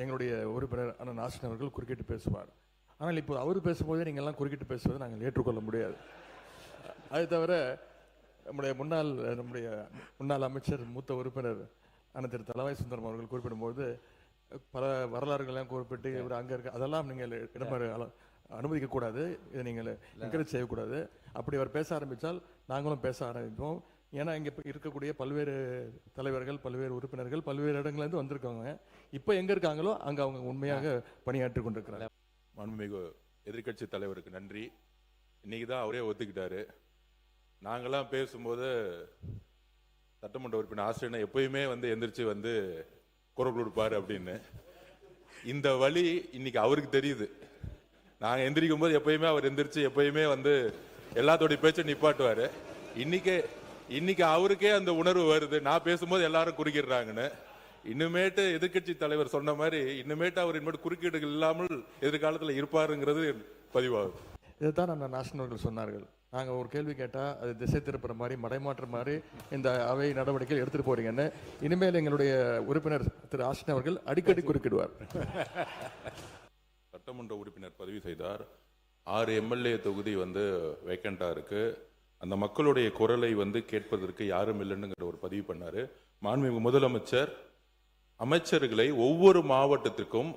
எங்களுடைய உறுப்பினர் அண்ணன் நாசன் அவர்கள் குறுக்கிட்டு பேசுவார். ஆனால் இப்போ அவர் பேசும்போதே நீங்கள் எல்லாம் குறுக்கிட்டு பேசுவதை நாங்கள் ஏற்றுக்கொள்ள முடியாது. அது தவிர நம்முடைய முன்னாள் அமைச்சர் மூத்த உறுப்பினர் அண்ணன் திரு தளவாய் சுந்தரம் அவர்கள் குறிப்பிடும்போது பல வரலாறுகள்லாம் குறிப்பிட்டு இவர் அங்கே இருக்க அதெல்லாம் நீங்கள் இடமாறு அனுமதிக்கக்கூடாது, இதை நீங்கள் என்கரேஜ் செய்யக்கூடாது. அப்படி அவர் பேச ஆரம்பித்தால் நாங்களும் பேச ஆரம்பிப்போம். ஏன்னா இங்கே இருக்கக்கூடிய பல்வேறு தலைவர்கள், பல்வேறு உறுப்பினர்கள் பல்வேறு இடங்கள்லேருந்து வந்திருக்காங்க. இப்போ எங்கே இருக்காங்களோ அங்கே அவங்க உண்மையாக பணியாற்றி கொண்டிருக்கிறாங்க. மாண்புமிகு எதிர்கட்சி தலைவருக்கு நன்றி. இன்னைக்கு தான் அவரே ஒத்துக்கிட்டாரு. நாங்களாம் பேசும்போது சட்டமன்ற உறுப்பினர் ஆசிரியர் எப்பயுமே எந்திரிச்சு குரல் கொடுப்பாரு அப்படின்னு. இந்த வழி இன்னைக்கு அவருக்கு தெரியுது. நாங்கள் எந்திரிக்கும் போது எப்பயுமே அவர் எந்திரிச்சு எப்பயுமே எல்லாத்தோடைய பேச்சை நிப்பாட்டுவாரு. இன்னைக்கு அவருக்கே அந்த உணர்வு வருது, நான் பேசும்போது எல்லாரும் குறுக்கிடுறாங்கன்னு. இன்னுமேட்டு எதிர்கட்சி தலைவர் சொன்ன மாதிரி இன்னுமேட்டு அவர் இனிமேட்டு குறுக்கீடுகள் இல்லாமல் எதிர்காலத்தில் இருப்பாருங்கிறது பதிவாகும். இதுதான் நம்ம நாசனவர்கள் சொன்னார்கள். நாங்கள் ஒரு கேள்வி கேட்டால் அது திசை திருப்புற மாதிரி மடைமாற்ற மாதிரி இந்த அவை நடவடிக்கைகள் எடுத்துகிட்டு போறீங்கன்னு. இனிமேல் எங்களுடைய உறுப்பினர் திரு ஆசின் அவர்கள் அடிக்கடி குறுக்கிடுவார். சட்டமன்ற உறுப்பினர் பதிவு செய்தார். 6 எம்எல்ஏ தொகுதி வேக்கண்டா இருக்கு. அந்த மக்களுடைய குரலை கேட்பதற்கு யாரும் இல்லைன்னுங்கிற ஒரு பதிவு பண்ணாரு. மாண்புமிகு முதலமைச்சர் அமைச்சர்களை ஒவ்வொரு மாவட்டத்திற்கும்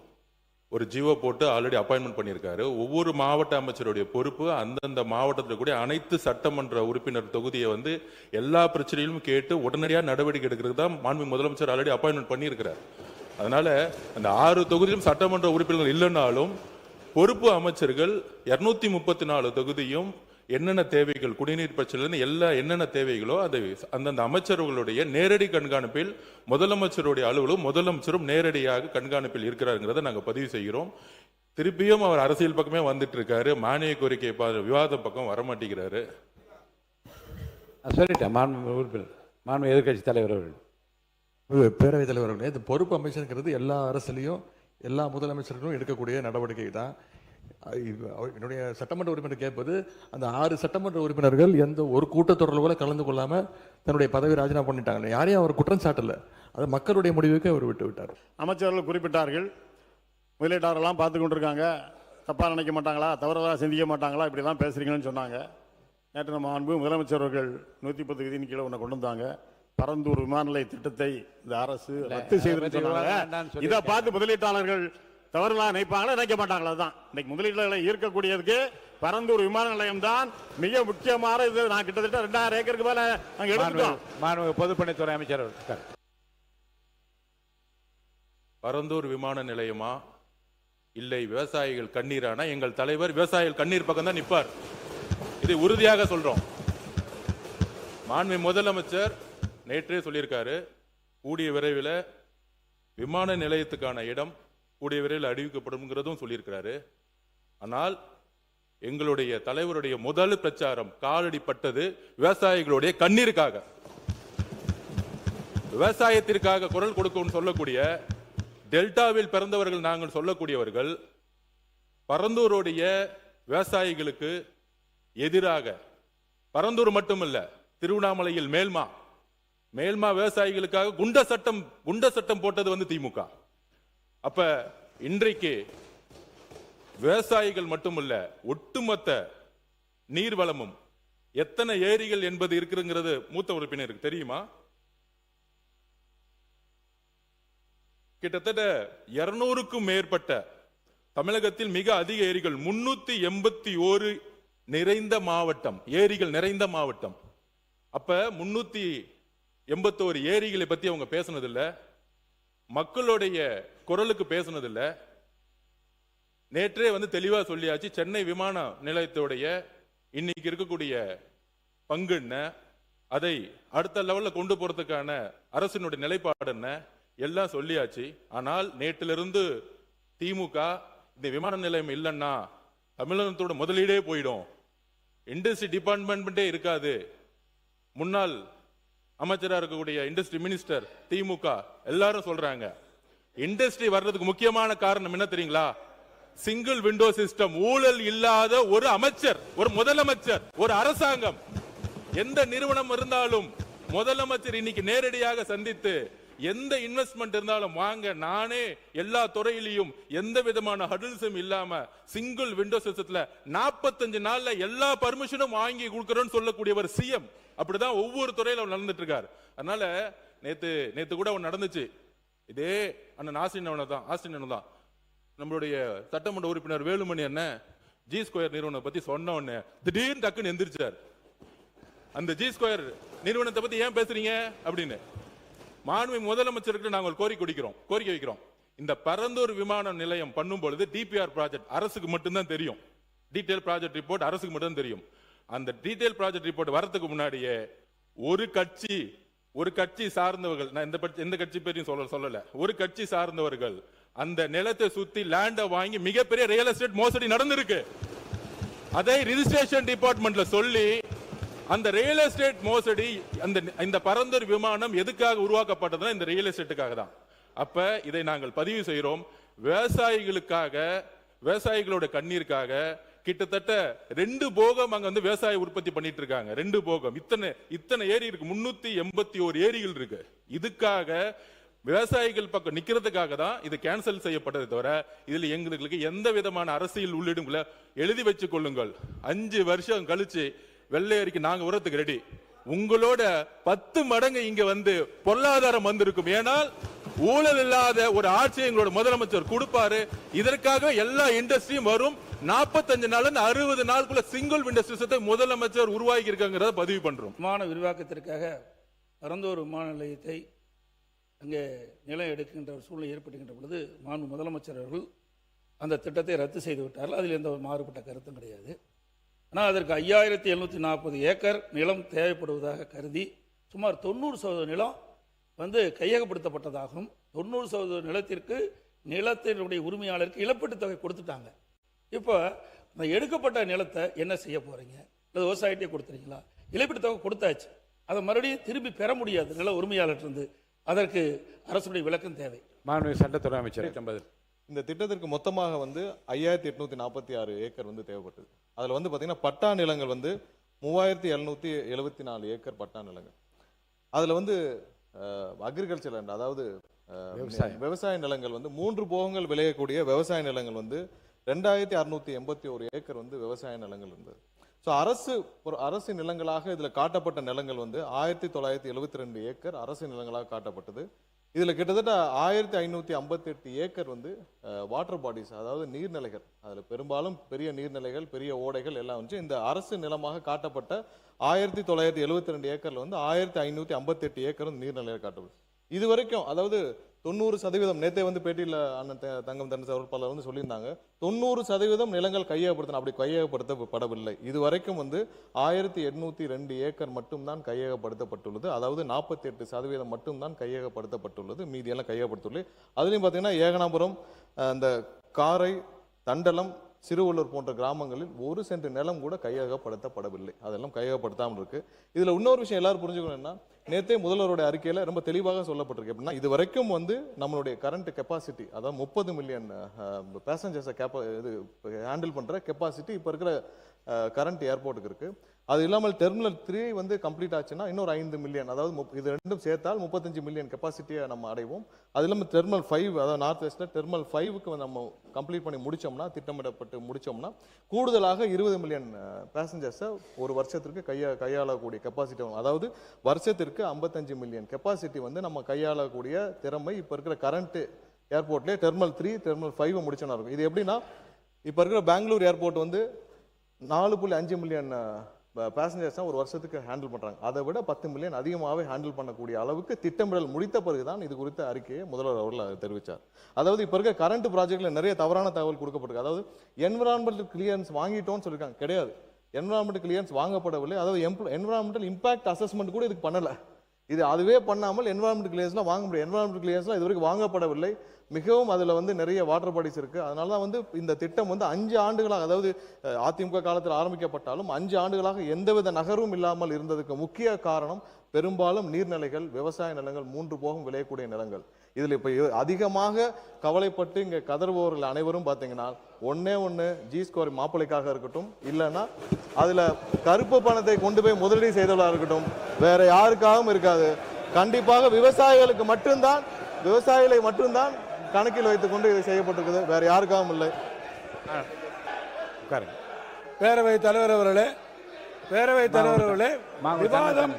ஒரு ஜிஓ போட்டு ஆல்ரெடி அப்பாயின்மெண்ட் பண்ணியிருக்காரு. ஒவ்வொரு மாவட்ட அமைச்சருடைய பொறுப்பு அந்தந்த மாவட்டத்தில் கூட அனைத்து சட்டமன்ற உறுப்பினர் தொகுதியை எல்லா பிரச்சனையிலும் கேட்டு உடனடியாக நடவடிக்கை எடுக்கிறது தான் மாண்புமிகு முதலமைச்சர் ஆல்ரெடி அப்பாயின்மெண்ட் பண்ணியிருக்கிறார். அதனால அந்த 6 தொகுதியிலும் சட்டமன்ற உறுப்பினர்கள் இல்லைன்னாலும் பொறுப்பு அமைச்சர்கள் 234 தொகுதியும் என்னென்ன தேவைகள், குடிநீர் பிரச்சனை என்னென்ன தேவைகளோ அது அந்தந்த அமைச்சர்களுடைய நேரடி கண்காணிப்பில் முதலமைச்சருடைய அலுவலும் முதலமைச்சரும் நேரடியாக கண்காணிப்பில் இருக்கிறாருங்கிறத நாங்கள் பதிவு செய்கிறோம். திருப்பியும் அவர் அரசியல் பக்கமே வந்துட்டு இருக்காரு. மானிய கோரிக்கை விவாதம் பக்கம் வரமாட்டேங்கிறாரு. சொல்லிட்டேன். மாண்பு எதிர்கட்சி தலைவர் அவர்கள், பேரவைத் தலைவர் அவர்களே, இந்த பொறுப்பு அமைச்சருங்கிறது எல்லா அரசுலையும் எல்லா முதலமைச்சர்களும் எடுக்கக்கூடிய நடவடிக்கை தான். என்னுடைய சட்டமன்ற உறுப்பினர் கேட்பது அந்த 6 சட்டமன்ற உறுப்பினர்கள் எந்த ஒரு கூட்டத்தொடரில் கூட கலந்து கொள்ளாம தன்னுடைய பதவி ராஜினாமா பண்ணிட்டாங்க. யாரையும் அவர் குற்றம் சாட்டல, அது மக்களுடைய முடிவுக்கு அவர் விட்டு விட்டார். அமைச்சர்கள் குறிப்பிட்டார்கள், முதலீட்டாளர்கள்லாம் பார்த்து கொண்டிருக்காங்க, தப்பா நினைக்க மாட்டாங்களா, தவறுதலாக சிந்திக்க மாட்டாங்களா, இப்படிலாம் பேசுறீங்கன்னு சொன்னாங்க. நேற்று நம்ம அன்பு முதலமைச்சர் அவர்கள் 110 விதியின் கீழே ஒன்று கொண்டு வந்தாங்க. பரந்தூர் விமான நிலைய திட்டத்தை இந்த அரசு ரத்து செய்து சொன்னாங்க. இதை பார்த்து முதலீட்டாளர்கள் தவறுலாம் நினைப்பாங்களா, நினைக்க மாட்டாங்களா? தான் இன்னைக்கு முதலீடுகளை ஈர்க்கக்கூடியதுக்கு பரந்தூர் விமான நிலையம் தான் மிக முக்கியமான இது. நான் கிட்டத்தட்ட 2000 ஏக்கருக்கு மேல நாங்க எடுத்துட்டோம். பொதுப்பணித்துறை அமைச்சர் பரந்தூர் விமான நிலையமா இல்லை விவசாயிகள் கண்ணீரானா? எங்கள் தலைவர் விவசாயிகள் கண்ணீர் பக்கம் தான் நிற்பார். இதை உறுதியாக சொல்றோம். மாண்பு முதலமைச்சர் நேற்றே சொல்லியிருக்காரு, கூடிய விரைவில் விமான நிலையத்துக்கான இடம் கூடிய விரைவில் அறிவிக்கப்படும் சொல்லியிருக்கிறாரு. ஆனால் எங்களுடைய தலைவருடைய முதல் பிரச்சாரம் காலடிப்பட்டது விவசாயிகளுடைய கண்ணீருக்காக, விவசாயத்திற்காக குரல் கொடுக்கும் சொல்லக்கூடிய டெல்டாவில் பிறந்தவர்கள் நாங்கள் சொல்லக்கூடியவர்கள் பரந்தூருடைய விவசாயிகளுக்கு எதிராக, பரந்தூர் மட்டுமல்ல திருவண்ணாமலையில் மேல்மா விவசாயிகளுக்காக குண்ட சட்டம் போட்டது திமுக. அப்ப இன்றைக்கு விவசாயிகள் மட்டுமல்ல ஒட்டுமொத்த நீர்வளமும் எத்தனை ஏரிகள் என்பது இருக்குங்கிறது மூத்த உறுப்பினருக்கு தெரியுமா? கிட்டத்தட்ட 200க்கும் மேற்பட்ட தமிழகத்தில் மிக அதிக ஏரிகள் 381 நிறைந்த மாவட்டம், ஏரிகள் நிறைந்த மாவட்டம். அப்ப 381 ஏரிகளை பத்தி அவங்க பேசினதில்ல, மக்களுடைய குரலுக்கு பேசினதில்ல. நேற்றே தெளிவா சொல்லியாச்சு. சென்னை விமான நிலையத்துடைய இன்னைக்கு இருக்கக்கூடிய பங்கு என்ன, அதை அடுத்த லெவல்ல கொண்டு போறதுக்கான அரசினுடைய நிலைப்பாடு என்ன எல்லாம் சொல்லியாச்சு. ஆனால் நேற்றிலிருந்து திமுக இந்த விமான நிலையம் இல்லைன்னா தமிழகத்தோட முதலீடே போயிடும், இண்டஸ்ட்ரி டிபார்ட்மெண்ட்டே இருக்காது. முன்னாள் அமைச்சராக இருக்கக்கூடிய இண்டஸ்ட்ரி மினிஸ்டர் திமுக எல்லாரும் சொல்றாங்க. இண்டஸ்ட்ரி வர்றதுக்கு முக்கியமான காரணம் என்ன தெரியுங்களா? Single window system. ஊழல் இல்லாத ஒரு அமைச்சர், ஒரு முதலமைச்சர், ஒரு அரசாங்கம், எந்த நிறுவனம் இருந்தாலும் முதலமைச்சர் இன்னைக்கு நேரடியாக சந்தித்து எந்த இன்வெஸ்ட்மெண்ட் இருந்தாலும் வாங்க, நானே எல்லா துறையிலையும் எந்த விதமான ஹடில்ஸும் இல்லாம சிங்கிள் விண்டோ சிஸ்டத்துல 45 நாள்ல எல்லா பர்மிஷனும் வாங்கி கொடுக்கறோம்னு சொல்லக்கூடியவர் சிஎம். அப்படிதான் ஒவ்வொரு துறையில நடந்துட்டு இருக்காரு. அதனால நேத்து கூட ஒன்று நடந்துச்சு. இதே அண்ணன் ஆஸ்டின் தான் நம்மளுடைய சட்டமன்ற உறுப்பினர் வேலுமணி அண்ணன் ஜி ஸ்கொயர் நிறுவனம் பத்தி சொன்ன உடனே திடீர்னு டக்குன்னு எந்திரிச்சார். அந்த ஜி ஸ்கொயர் நிறுவனத்தை பத்தி ஏன் பேசுறீங்க அப்படின்னு மாண்புமிகு முதலமைச்சருக்கு நாங்கள் கோரிக்கை வைக்கிறோம். இந்த பரந்தூர் விமான நிலையம் பண்ணும் பொழுது டிபிஆர் ப்ராஜெக்ட் அரசுக்கு மட்டும்தான் தெரியும். டீடைல் ப்ராஜெக்ட் ரிப்போர்ட் அரசுக்கு மட்டும் தெரியும். அந்த டீடைல் ப்ராஜெக்ட் ரிப்போர்ட் வரதுக்கு முன்னாடியே ஒரு கட்சி சார்ந்தவர்கள், நான் எந்த கட்சி பேரையும் சொல்லல, ஒரு கட்சி சார்ந்தவர்கள் அந்த நிலத்தை சுத்தி லேண்ட வாங்கி மிகப்பெரிய ரியல் எஸ்டேட் மோசடி நடந்திருக்கு. அதை ரிஜிஸ்ட்ரேஷன் டிபார்ட்மெண்ட்ல சொல்லி அந்த ரியல் எஸ்டேட் மோசடி, இந்த பரந்தூர் விமானம் எதுக்காக உருவாக்கப்பட்டதுன்னா இந்த ரியல் எஸ்டேட்டுக்காக தான். அப்ப இதை நாங்கள் பதிவு செய்கிறோம். விவசாயிகளோட கண்ணீருக்காக கிட்டத்தட்ட 2 போகம் அங்க வந்து விவசாய உற்பத்தி பண்ணிட்டு இருக்காங்க. 2 போகம், இத்தனை ஏரி இருக்கு, 381 ஏரிகள் இருக்கு. இதுக்காக விவசாயிகள் பக்கம் நிக்கிறதுக்காக தான் இது கேன்சல் செய்யப்பட்டது. தவிர இதுல எங்களுக்கு எந்த விதமான அரசியல் உள்ளிடும் எழுதி வச்சு கொள்ளுங்கள். 5 வருஷம் கழிச்சு வெள்ளை அறிக்கை நாங்க உரத்துக்கு ரெடி. உங்களோட 10 மடங்கு இங்க வந்து பொருளாதாரம் வந்திருக்கும். ஏனால் ஊழல் இல்லாத ஒரு ஆட்சி எங்களோட முதலமைச்சர் கொடுப்பாரு. இதற்காக எல்லா இண்டஸ்ட்ரியும் வரும். 45 நாள் 60 நாளுக்குள்ள சிங்கிள் விண்டோ சிஸ்டத்தை முதலமைச்சர் உருவாக்கி இருக்காங்கிறத பதிவு பண்றோம். விமான விரிவாக்கத்திற்காக பரந்தூர் விமான நிலையத்தை அங்கே நிலம் எடுக்கின்ற ஒரு சூழ்நிலை ஏற்படுகின்ற பொழுது மாண்பு முதலமைச்சர் அவர்கள் அந்த திட்டத்தை ரத்து செய்து விட்டார்கள். அதில் எந்த மாறுபட்ட கருத்தும் கிடையாது. ஆனால் அதற்கு 5740 ஏக்கர் நிலம் தேவைப்படுவதாக கருதி சுமார் 90% நிலம் வந்து கையகப்படுத்தப்பட்டதாகவும் 90% நிலத்திற்கு நிலத்தினுடைய உரிமையாளருக்கு இழப்பீட்டு தொகை கொடுத்துட்டாங்க. இப்போ அந்த எடுக்கப்பட்ட நிலத்தை என்ன செய்ய போறீங்க? இல்லை விவசாயிட்டே கொடுத்துறீங்களா? இழப்பீட்டு தொகை கொடுத்தாச்சு, அதை மறுபடியும் திரும்பி பெற முடியாது நில உரிமையாளர்கிட்ட. அதற்கு அரசுடைய விளக்கம் தேவை. மாண்புமிகு சட்டத்துறை அமைச்சர். இந்த திட்டத்திற்கு மொத்தமாக வந்து 5846 ஏக்கர் வந்து தேவைப்பட்டது. அதில் வந்து பார்த்தீங்கன்னா பட்டா நிலங்கள் வந்து 3774 ஏக்கர் பட்டா நிலங்கள். அதில் வந்து அக்ரிகல்ச்சர் லேண்ட், அதாவது விவசாய நிலங்கள் வந்து 3 போகங்கள் விளையக்கூடிய விவசாய நிலங்கள் வந்து 2681 ஏக்கர் வந்து விவசாய நிலங்கள் இருந்தது. ஸோ அரசு நிலங்களாக இதில் காட்டப்பட்ட நிலங்கள் வந்து 1972 ஏக்கர் அரசு நிலங்களாக காட்டப்பட்டது. இதில் கிட்டத்தட்ட 1558 ஏக்கர் வந்து வாட்டர் பாடிஸ், அதாவது நீர்நிலைகள். அதில் பெரும்பாலும் பெரிய நீர்நிலைகள், பெரிய ஓடைகள் எல்லாம் வந்து இந்த அரசு நிலமாக காட்டப்பட்ட 1972 ஏக்கர்ல வந்து 1558 ஏக்கர் வந்து நீர்நிலையாக காட்டப்படும். இது வரைக்கும் அதாவது 90% நேற்றே வந்து பேட்டியில் அண்ணன் தங்கம் தண்டஸ் அவர்கள் பலர் வந்து சொல்லியிருந்தாங்க, 90% நிலங்கள் கையகப்படுத்தணும். அப்படி கையகப்படுத்தப்படவில்லை. இது வரைக்கும் வந்து 1802 ஏக்கர் மட்டும்தான் கையகப்படுத்தப்பட்டுள்ளது. அதாவது 48% மட்டும்தான் கையகப்படுத்தப்பட்டுள்ளது. மீதியெல்லாம் கையகப்படுத்தவில்லை. அதுலேயும் பார்த்தீங்கன்னா ஏகனாபுரம், இந்த காரை, தண்டலம், சிறுவள்ளூர் போன்ற கிராமங்களில் 1 சென்ட் நிலம் கூட கையகப்படுத்தப்படவில்லை. அதெல்லாம் கையகப்படுத்தாமல் இருக்கு. இதுல இன்னொரு விஷயம் எல்லாரும் புரிஞ்சுக்கணும்னா, நேற்றே முதல்வருடைய அறிக்கையில ரொம்ப தெளிவாக சொல்லப்பட்டிருக்கு. எப்படின்னா, இது வரைக்கும் வந்து நம்மளுடைய கரண்ட் கெப்பாசிட்டி, அதாவது 30 மில்லியன் பேசஞ்சர்ஸை ஹேண்டில் பண்ற கெப்பாசிட்டி இப்ப இருக்கிற கரண்ட் ஏர்போர்ட்டுக்கு இருக்கு. அது இல்லாமல் டெர்மினல் 3 வந்து கம்ப்ளீட் ஆச்சுன்னா இன்னொரு 5 மில்லியன், அதாவது இது ரெண்டும் சேர்த்தால் 35 மில்லியன் கெப்பாசிட்டியை நம்ம அடைவோம். அது இல்லாமல் டெர்மினல் 5, அதாவது நார்த் வெஸ்ட்ல டெர்மினல் 5க்கு நம்ம கம்ப்ளீட் பண்ணி முடிச்சோம்னா, திட்டமிடப்பட்டு முடிச்சோம்னா, கூடுதலாக 20 மில்லியன் பேசஞ்சர்ஸை ஒரு வருஷத்திற்கு கையாளக்கூடிய கெப்பாசிட்டி வரும். அதாவது வருஷத்திற்கு 55 மில்லியன் கெப்பாசிட்டி வந்து நம்ம கையாளக்கூடிய திறமை இப்ப இருக்கிற கரண்ட் ஏர்போர்ட்லேயே டெர்மினல் 3, டெர்மினல் 5 முடிச்சோன்னா இருக்கும். இது எப்படின்னா, இப்ப இருக்கிற பெங்களூர் ஏர்போர்ட் வந்து 4.5 மில்லியன் பேசஞ்சர்ஸ் ஒரு வருஷத்துக்கு ஹேண்டில் பண்றாங்க. அதை விட 10 மில்லியன் அதிகமாகவே ஹேண்டில் பண்ணக்கூடிய அளவுக்கு திட்டமிடல் முடித்த பிறகுதான் இது குறித்த அறிக்கையை முதல்வர் அவர்கள் தெரிவித்தார். அதாவது இப்ப இருக்க கரண்ட் ப்ராஜெக்ட்ல நிறைய தவறான தகவல் கொடுக்கப்பட்டிருக்கு. அதாவது என்விரான்மெண்டல் கிளியரன்ஸ் வாங்கிட்டோம்னு சொல்லியிருக்காங்க. கிடையாது, என்விரான்மெண்டல் கிளியரன்ஸ் வாங்கப்படவில்லை. அதாவது என்விரான்மெண்டல் இம்பாக்ட் அசஸ்மெண்ட் கூட இதுக்கு பண்ணல. இது அதுவே பண்ணாமல் என்விரான்மெண்டல் கிளியரன்ஸ்லாம் வாங்க முடியும். என்விரான்மெண்டல் கிளியரன்ஸ்லாம் இது வரைக்கும் வாங்கப்படவில்லை. மிகவும் அதுல வந்து நிறைய வாட்டர் பாடிஸ் இருக்கு. அதனால தான் வந்து இந்த திட்டம் வந்து 5 ஆண்டுகளாக, அதாவது அதிமுக காலத்தில் ஆரம்பிக்கப்பட்டாலும் 5 ஆண்டுகளாக எந்தவித நகர்வும் இல்லாமல் இருந்ததுக்கு முக்கிய காரணம் பெரும்பாலும் நீர்நிலைகள், விவசாய நிலங்கள், 3 போகம் விளையக்கூடிய நிலங்கள். இதுல இப்ப அதிகமாக கவலைப்பட்டு இங்க கதறுபவர்கள் அனைவரும் பாத்தீங்கன்னா, ஒண்ணு ஜி ஸ்கொயர் மாப்பிளைக்காக இருக்கட்டும், இல்லைன்னா அதுல கருப்பு பணத்தை கொண்டு போய் முதலீடு செய்தவர்களாக இருக்கட்டும், வேற யாருக்காகவும் இருக்காது. கண்டிப்பாக விவசாயிகளை மட்டும்தான் கணக்கில் வைத்துக் கொண்டு இது செய்யப்பட்டிருக்குது, வேற யாருக்காகவும் இல்லை. உட்காருங்க. பேரவைத் தலைவர் அவர்களே, விவாதம்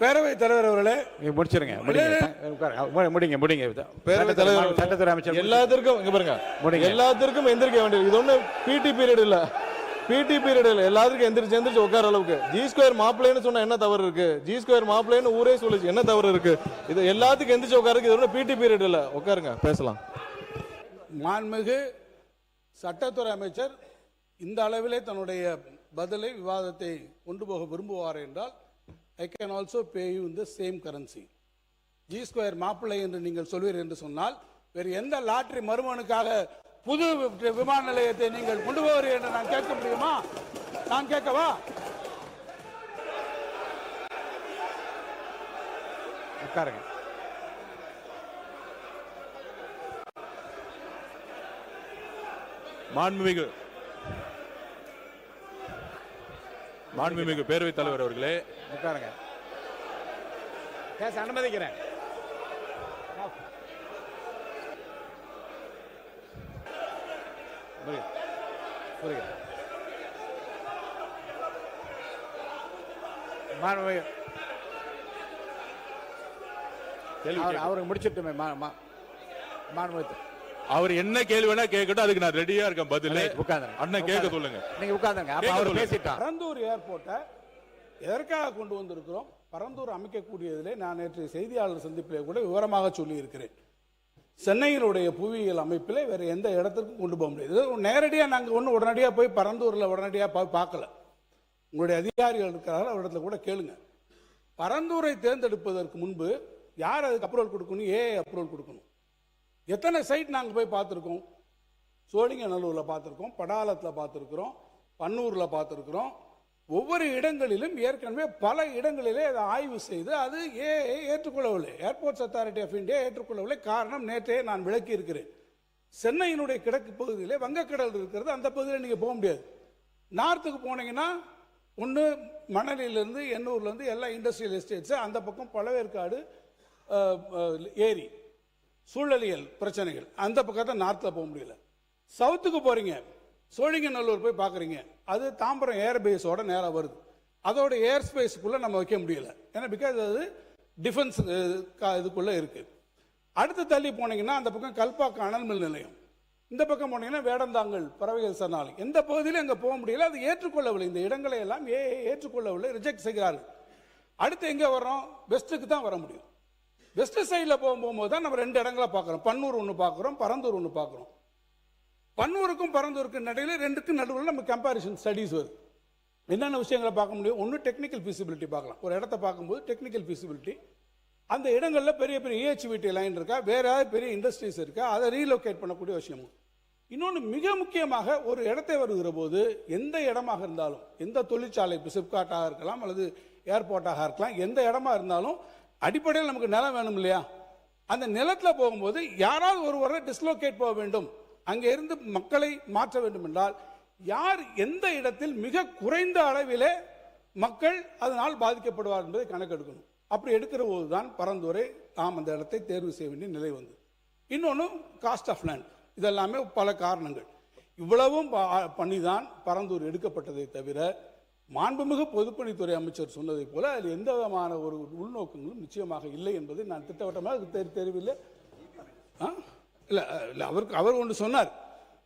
பேரவைத் தலைவர் அவர்களே, நீங்க முடிச்சிருங்க. முடிங்க. பேரவைத் தலைவர், சட்டத்துறை அமைச்சர் எல்லாத்திற்கும் இங்க பாருங்க, எல்லாத்திற்கும் எந்திரிக்க வேண்டியது. இது ஒண்ணு பிடி பீரியட் இல்ல, எல்லாத்துக்கும் எந்திரிச்சு உட்கார அளவுக்கு. ஜி ஸ்கொயர் மாப்பிள்ளைன்னு சொன்னா என்ன தவறு இருக்கு? ஜி ஸ்கொயர் மாப்பிள்ளைன்னு ஊரே சொல்லுச்சு, என்ன தவறு இருக்கு? இது எல்லாத்துக்கும் எந்திரிச்சு உட்காருக்கு. இது ஒண்ணு பிடி பீரியட் இல்ல, உட்காருங்க, பேசலாம். மாண்புமிகு சட்டத்துறை அமைச்சர் இந்த அளவிலே தன்னுடைய பதிலை விவாதத்தை கொண்டு போக விரும்புவார் என்றால் I can also pay you in the same currency. G square மாப்பிள்ளை என்று நீங்கள் சொல்வீர் என்று சொன்னால் வேறு எந்த லாட்டரி மருமனுக்காக புது விமான நிலையத்தை நீங்கள் கொண்டு போவீர்கள் என்று நான் கேட்க முடியுமா? நான் கேட்கவா? உட்காருங்க. மாண்புமிகு பேரவைத் தலைவர் அவர்களே, உட்காருங்க. பேச அனுமதிக்கிறேன். அவருக்கு முடிச்சிட்டுமே. அவர் என்ன கேள்வி வேணா கேட்கட்டும், அதுக்கு நான் ரெடியா இருக்கேன் பதில். அண்ணன் கேட்க சொல்லுங்க. நீங்க உட்கார்ந்துங்க. அப்ப அவர் பேசிட்டார். பரந்தூர் ஏர்போர்ட்டை எதற்காக கொண்டு வந்திருக்கிறோம்? பரந்தூர் அமைக்கக்கூடியதிலே நான் நேற்று செய்தியாளர் சந்திப்பிலே கூட விவரமாக சொல்லி இருக்கிறேன். சென்னையினுடைய புவியியல் அமைப்பில் வேறு எந்த இடத்திற்கும் கொண்டு போக முடியாது. நேரடியாக நாங்கள் உடனடியாக போய் பரந்தூரில் உடனடியாக போய் பார்க்கல. உங்களுடைய அதிகாரிகள் இருக்கிறார்கள், அவரிடத்துல கூட கேளுங்க. பரந்தூரை தேர்ந்தெடுப்பதற்கு முன்பு யார் அதுக்கு அப்ரூவல் கொடுக்கணும்? அப்ரூவல் கொடுக்கணும். எத்தனை சைட் நாங்கள் போய் பார்த்துருக்கோம்? சோழிங்கநல்லூரில் பார்த்துருக்கோம், படாலத்தில் பார்த்துருக்குறோம், பன்னூரில் பார்த்துருக்குறோம். ஒவ்வொரு இடங்களிலும் ஏற்கனவே பல இடங்களிலே அதை ஆய்வு செய்து அது ஏற்றுக்கொள்ளவில்லை. ஏர்போர்ட்ஸ் அத்தாரிட்டி ஆஃப் இந்தியா ஏற்றுக்கொள்ளவில்லை. காரணம் நேற்றே நான் விளக்கி இருக்கிறேன். சென்னையினுடைய கிழக்கு பகுதியிலே வங்கக்கடல் இருக்கிறது, அந்த பகுதியில் நீங்கள் போக முடியாது. நார்த்துக்கு போனீங்கன்னா ஒன்று மணலிலிருந்து எண்ணூர்லேருந்து எல்லா இண்டஸ்ட்ரியல் எஸ்டேட்ஸு, அந்த பக்கம் பழவேற்காடு ஏரி, சூழலியல் பிரச்சனைகள், அந்த பக்கத்தை நார்த்தில் போக முடியல. சவுத்துக்கு போகிறீங்க, சோழிங்கநல்லூர் போய் பார்க்குறீங்க, அது தாம்பரம் ஏர்பேஸோட நேராக வருது. அதோட ஏர் ஸ்பேஸுக்குள்ளே நம்ம வைக்க முடியல, ஏன்னா பிகாஸ் அது டிஃபென்ஸ் இதுக்குள்ளே இருக்குது. அடுத்து தள்ளி போனீங்கன்னா அந்த பக்கம் கல்பாக்கம் அனல்மில் நிலையம், இந்த பக்கம் போனீங்கன்னா வேடந்தாங்கல் பறவைகள் சரணாலயம், எந்த பகுதியிலும் அங்கே போக முடியல. அது ஏற்றுக்கொள்ளவில்லை. இந்த இடங்களை எல்லாம் ஏற்றுக்கொள்ளவில்லை, ரிஜெக்ட் செய்கிறார்கள். அடுத்து எங்கே வரோம்? வெஸ்ட்டுக்கு தான் வர முடியும். வெஸ்ட் சைடில் போகும்போது தான் நம்ம 2 இடங்களை பார்க்குறோம். பன்னூர் ஒன்று பார்க்குறோம், பரந்தூர் ஒன்று பார்க்குறோம். பன்னூருக்கும் பரந்தூருக்கும் நடுவில் 2க்கும் நடுவில் நம்ம கம்பேரிசன் ஸ்டடீஸ் வருது. என்னென்ன விஷயங்களை பார்க்க முடியும்? ஒன்று டெக்னிக்கல் ஃபீசிபிலிட்டி பார்க்கலாம். ஒரு இடத்த பார்க்கும்போது டெக்னிக்கல் ஃபீசிபிலிட்டி, அந்த இடங்களில் பெரிய பெரிய EHVT லைன் இருக்கா, வேற ஏதாவது பெரிய இண்டஸ்ட்ரீஸ் இருக்கா, அதை ரீலோகேட் பண்ணக்கூடிய விஷயம். இன்னொன்று மிக முக்கியமாக, ஒரு இடத்தை வருகிற போது எந்த இடமாக இருந்தாலும், எந்த தொழிற்சாலை, சிப்காட்டாக இருக்கலாம் அல்லது ஏர்போர்ட்டாக இருக்கலாம், எந்த இடமா இருந்தாலும் அடிப்படையில் நமக்கு நிலம் வேணும் இல்லையா? அந்த நிலத்தில் போகும்போது யாராவது ஒருவரை டிஸ்லோகேட் போக வேண்டும், அங்கே இருந்து மக்களை மாற்ற வேண்டும் என்றால் யார் எந்த இடத்தில் மிக குறைந்த அளவிலே மக்கள் அதனால் பாதிக்கப்படுவார் என்பதை கணக்கெடுக்கணும். அப்படி எடுக்கிற போது தான் பரந்தூரை நாம் அந்த இடத்தை தேர்வு செய்ய வேண்டிய நிலை வந்து. இன்னொன்று காஸ்ட் ஆஃப் லேண்ட், இதெல்லாமே பல காரணங்கள். இவ்வளவும் பண்ணி தான் பரந்தூர் எடுக்கப்பட்டதை தவிர மாண்புமிகு பொதுப்பணித்துறை அமைச்சர் சொன்னதை போல அதில் எந்த விதமான ஒரு உள்நோக்கங்களும் நிச்சயமாக இல்லை என்பதை நான் திட்டவட்டமாக தெரியவில்லை. இல்லை இல்லை, அவர் ஒன்று சொன்னார்,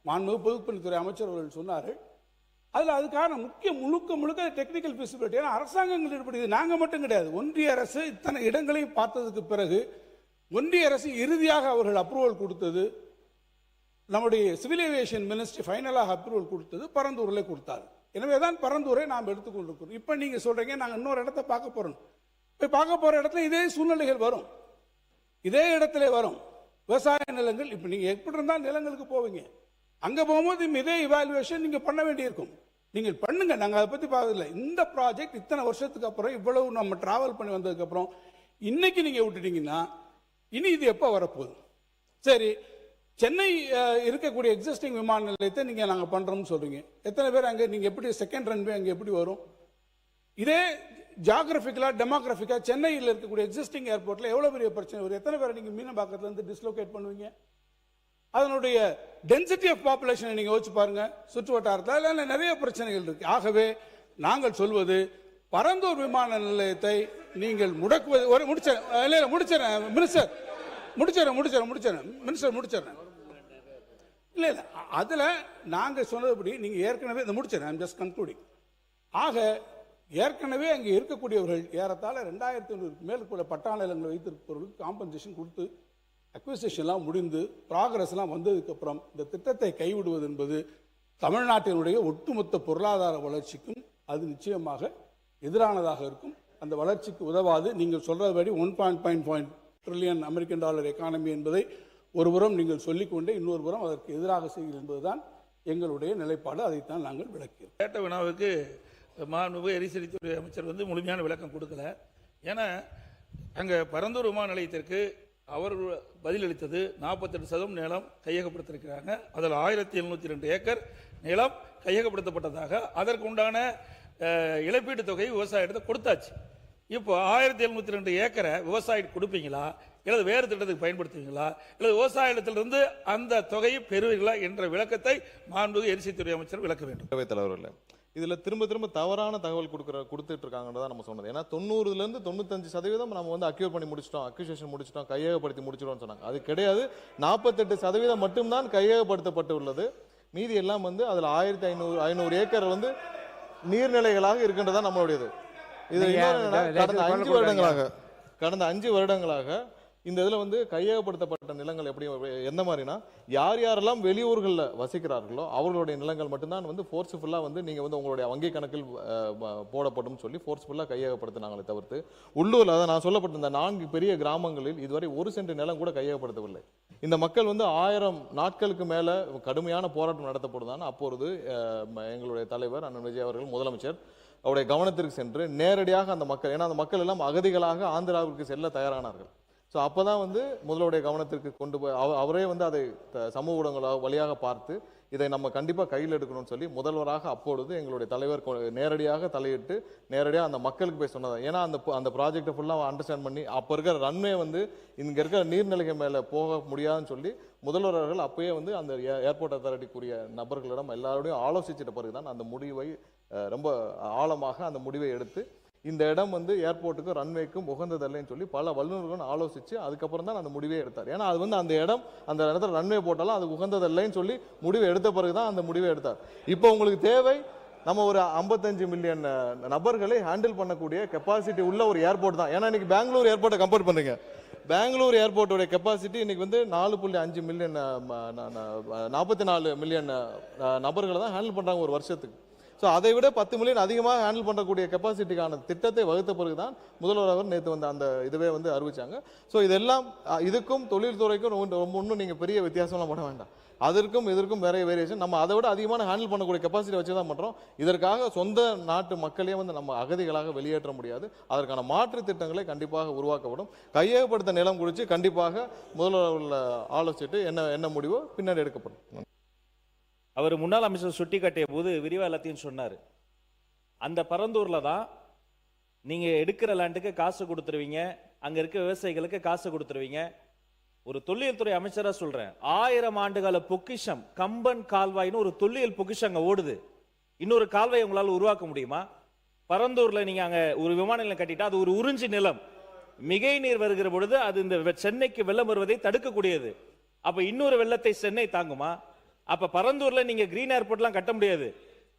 மாண்புமிகு பொதுப்பணித்துறை அமைச்சர் அவர்கள் சொன்னார்கள். அதில் அதுக்கான முழுக்க டெக்னிக்கல் ஃபீசிபிலிட்டி. ஏன்னா அரசாங்கங்கள் ஈடுபடுது, நாங்கள் மட்டும் கிடையாது. ஒன்றிய அரசு இத்தனை இடங்களையும் பார்த்ததுக்கு பிறகு ஒன்றிய அரசு இறுதியாக அவர்கள் அப்ரூவல் கொடுத்தது, நம்முடைய சிவில் ஏவியேஷன் மினிஸ்ட்ரி ஃபைனலாக அப்ரூவல் கொடுத்தது பரந்தூரில் கொடுத்தாரு. எனவே தான் பரந்தூரை நாம் எடுத்துக்கொண்டிருக்கிறோம். இப்போ நீங்கள் சொல்கிறீங்க நாங்கள் இன்னொரு இடத்த பார்க்க போகிறோம். இப்போ பார்க்க போகிற இடத்துல இதே சூழ்நிலைகள் வரும், இதே இடத்துல வரும். விவசாய நிலங்கள், இப்போ நீங்கள் எப்படி இருந்தால் நிலங்களுக்கு போவீங்க, அங்கே போகும்போது இதே இவாலுவேஷன் நீங்கள் பண்ண வேண்டியிருக்கும். நீங்கள் பண்ணுங்க, நாங்கள் அதை பற்றி பார்க்கல. இந்த ப்ராஜெக்ட் இத்தனை வருஷத்துக்கு அப்புறம், இவ்வளவு நம்ம டிராவல் பண்ணி வந்ததுக்கப்புறம் இன்னைக்கு நீங்கள் விட்டுட்டீங்கன்னா இனி இது எப்போ வரப்போகுது? சரி, சென்னை இருக்கக்கூடிய எக்ஸிஸ்டிங் விமான நிலையத்தை நீங்கள் நாங்கள் பண்ணுறோம்னு சொல்கிறீங்க. எத்தனை பேர் அங்கே, நீங்கள் எப்படி செகண்ட் ரன்வே அங்கே எப்படி வரும்? இதே ஜியாகிரபிக்கலாக டெமோகிராஃபிக்காக சென்னையில் இருக்கக்கூடிய எக்ஸிஸ்டிங் ஏர்போர்ட்டில் எவ்வளோ பெரிய பிரச்சனை ஒரு எத்தனை பேரை நீங்கள் மீனம்பாக்கத்துலேருந்து டிஸ்லோகேட் பண்ணுவீங்க? அதனுடைய டென்சிட்டி ஆஃப் பாப்புலேஷனை நீங்கள் யோசிச்சு பாருங்கள். சுற்று வட்டாரத்தில் அதில் நிறைய பிரச்சனைகள் இருக்குது. ஆகவே நாங்கள் சொல்வது பரந்தூர் விமான நிலையத்தை நீங்கள் முடக்குவது ஒரு முடிச்சிடறேன் மினிஸ்டர் முடிச்சிடறேன் இல்லை அதில் நாங்கள் சொன்னதுபடி நீங்கள் ஏற்கனவே இந்த முடிச்சிடறேன். I'm just concluding. ஆக ஏற்கனவே அங்கே இருக்கக்கூடியவர்கள் ஏறத்தாழ 2500 மேற்கொள்ள பட்டா நிலங்களை வைத்திருப்பவர்களுக்கு காம்பன்சேஷன் கொடுத்து அக்விசிஷன்லாம் முடிந்து ப்ராக்ரஸ்லாம் வந்ததுக்கப்புறம் இந்த திட்டத்தை கைவிடுவது என்பது தமிழ்நாட்டினுடைய ஒட்டுமொத்த பொருளாதார வளர்ச்சிக்கும் அது நிச்சயமாக எதிரானதாக இருக்கும். அந்த வளர்ச்சிக்கு உதவாது. நீங்கள் சொல்றபடி 1.5 ட்ரில்லியன் அமெரிக்கன் டாலர் எக்கானமி என்பதை ஒருபுறம் நீங்கள் சொல்லிக்கொண்டே இன்னொரு புறம் அதற்கு எதிராக செய்கிறீர்கள் என்பதுதான் எங்களுடைய நிலைப்பாடு. அதைத்தான் நாங்கள் விளக்கிறோம். கேட்ட வினாவுக்கு மாண்புமிகு எரிசக்தித்துறை அமைச்சர் வந்து முழுமையான விளக்கம் கொடுக்கல. ஏன்னா அங்கே பரந்தூர் விமான நிலையத்திற்கு அவர் பதிலளித்தது 48% நிலம் கையகப்படுத்திருக்கிறாங்க. அதில் 1702 ஏக்கர் நிலம் கையகப்படுத்தப்பட்டதாக அதற்கு உண்டான இழப்பீட்டு தொகை விவசாயிடத்தை கொடுத்தாச்சு. இப்போ 1702 ஏக்கரை விவசாயிக்கு கொடுப்பீங்களா, இல்லை வேறு திட்டத்துக்கு பயன்படுத்துவீங்களா, இல்லை விவசாயத்திலிருந்து அந்த தொகையை பெறுவீர்களா என்ற விளக்கத்தை மாண்புமிகு எரிசக்தித்துறை அமைச்சர் விளக்க வேண்டும். தலைவர்கள் இதுல திரும்ப திரும்ப தவறான தகவல் கொடுத்துட்டு இருக்காங்கன்றதான் நம்ம சொன்னது. ஏன்னா 90% 95% நம்ம வந்து அக்யூர் பண்ணி முடிச்சிட்டோம், அக்யூசேஷன் முடிச்சிட்டோம், கையகப்படுத்தி முடிச்சிட்டோம்னு சொன்னாங்க. அது கிடையாது. 48% மட்டும்தான் கையகப்படுத்தப்பட்டு உள்ளது. மீதி எல்லாம் வந்து அதுல 1500 ஏக்கர் வந்து நீர்நிலைகளாக இருக்கின்றதா நம்மளுடையது. இது கடந்த 5 வருடங்களாக இந்த இதில் வந்து கையகப்படுத்தப்பட்ட நிலங்கள் எப்படி எந்த மாதிரினா, யார் யாரெல்லாம் வெளியூர்களில் வசிக்கிறார்களோ அவர்களுடைய நிலங்கள் மட்டும்தான் வந்து ஃபோர்ஸ்ஃபுல்லாக வந்து நீங்கள் வந்து உங்களுடைய வங்கி கணக்கில் போடப்படும் சொல்லி ஃபோர்ஸ்ஃபுல்லாக கையகப்படுத்தினாங்களே தவிர்த்து உள்ளூரில் அதான் நான் சொல்லப்பட்ட இந்த 4 பெரிய கிராமங்களில் இதுவரை 1 சென்ட் நிலம் கூட கையகப்படுத்தவில்லை. இந்த மக்கள் வந்து 1000 நாட்களுக்கு மேலே கடுமையான போராட்டம் நடத்தப்படுதான். அப்பொழுது எங்களுடைய தலைவர் அண்ணன் விஜய் அவர்கள் முதலமைச்சர் அவருடைய கவனத்திற்கு சென்று நேரடியாக அந்த மக்கள், ஏன்னா அந்த மக்கள் எல்லாம் அகதிகளாக ஆந்திராவிற்கு செல்ல தயாரானார்கள். ஸோ அப்போ தான் வந்து முதலுடைய கவனத்திற்கு கொண்டு போய் அவரே வந்து அதை சமூக ஊடகங்களாக வழியாக பார்த்து இதை நம்ம கண்டிப்பாக கையில் எடுக்கணும்னு சொல்லி முதல்வராக அப்பொழுது எங்களுடைய தலைவர் நேரடியாக தலையிட்டு நேரடியாக அந்த மக்களுக்கு போய் சொன்னது. ஏன்னா அந்த ப்ராஜெக்டை ஃபுல்லாக அண்டர்ஸ்டாண்ட் பண்ணி அப்போ இருக்கிற ரன்வே வந்து இங்கே இருக்கிற நீர்நிலைகள் மேலே போக முடியாதுன்னு சொல்லி முதல்வர் அவர்கள் அப்பயே வந்து அந்த ஏர்போர்ட் அத்தாரிட்டிக்குரிய நபர்களிடம் எல்லாரோடையும் ஆலோசிச்சிட்ட பிறகு தான் அந்த முடிவை ரொம்ப ஆழமாக அந்த முடிவை எடுத்து இந்த இடம் வந்து ஏர்போர்ட்டுக்கும் ரன்வேக்கும் உகந்ததில்லைன்னு சொல்லி பல வல்லுநர்களும் ஆலோசித்து அதுக்கப்புறம் தான் அந்த முடிவே எடுத்தார். ஏன்னா அது வந்து அந்த இடத்துல ரன்வே போட்டாலும் அது உகந்ததில்லைன்னு சொல்லி முடிவை எடுத்த பிறகு தான் அந்த முடிவை எடுத்தார். இப்போ உங்களுக்கு தேவை நம்ம ஒரு 55 மில்லியன் நபர்களை ஹேண்டில் பண்ணக்கூடிய கெப்பாசிட்டி உள்ள ஒரு ஏர்போர்ட் தான். ஏன்னா இன்னைக்கு பெங்களூர் ஏர்போர்ட்டை கம்பேர் பண்ணுறீங்க. பெங்களூர் ஏர்போர்ட்டோடைய கெப்பாசிட்டி இன்னைக்கு வந்து 4.5 மில்லியன் 44 மில்லியன் நபர்களை தான் ஹேண்டில் பண்ணுறாங்க ஒரு வருஷத்துக்கு. ஸோ அதை விட 10 மில்லியன் அதிகமாக ஹேண்டில் பண்ணக்கூடிய கெப்பாசிட்டிக்கான திட்டத்தை வகுத்த பிறகு தான் முதல்வர் அவர் நேற்று வந்து அந்த இதுவே வந்து அறிவிச்சாங்க. ஸோ இதெல்லாம் இதுக்கும் தொழில்துறைக்கும் ஒன்றும் நீங்கள் பெரிய வித்தியாசம்லாம் பண்ண வேண்டாம். அதற்கும் இதற்கும் வேற வேரியேஷன். நம்ம அதை விட அதிகமான ஹேண்டில் பண்ணக்கூடிய கெப்பாசிட்டி வச்சு தான் பண்ணுறோம். இதற்காக சொந்த நாட்டு மக்களையே வந்து நம்ம அகதிகளாக வெளியேற்ற முடியாது. அதற்கான மாற்று திட்டங்களை கண்டிப்பாக உருவாக்கப்படும். கையகப்படுத்த நிலம் குறித்து கண்டிப்பாக முதல்வர் ஆலோசிச்சுட்டு என்ன முடிவோ பின்னாடி எடுக்கப்படும். அவர் முன்னாள் அமைச்சர் சுட்டி காட்டிய போது விரிவா எல்லாத்தையும் சொன்னார். அந்த பரந்தூர்ல தான் நீங்க எடுக்கிற லேண்டுக்கு காசு கொடுத்துருவீங்க, அங்க இருக்க விவசாயிகளுக்கு காசு கொடுத்துருவீங்க. ஒரு தொல்லியல் துறை அமைச்சரா சொல்றேன், 1000 ஆண்டுகால பொக்கிஷம் கம்பன் கால்வாய்னு ஒரு தொல்லியல் பொக்கிஷம் அங்க ஓடுது. இன்னொரு கால்வாய் உங்களால் உருவாக்க முடியுமா? பரந்தூர்ல நீங்க அங்க ஒரு விமான நிலையம் கட்டிட்டா அது ஒரு உறிஞ்சி நிலம். மிகை நீர் வருகிற பொழுது அது இந்த சென்னைக்கு வெள்ளம் வருவதை தடுக்கக்கூடியது. அப்ப இன்னொரு வெள்ளத்தை சென்னை தாங்குமா? அப்ப பரந்தூர்ல நீங்க கிரீன் ஏர்போர்ட்லாம் கட்ட முடியாது.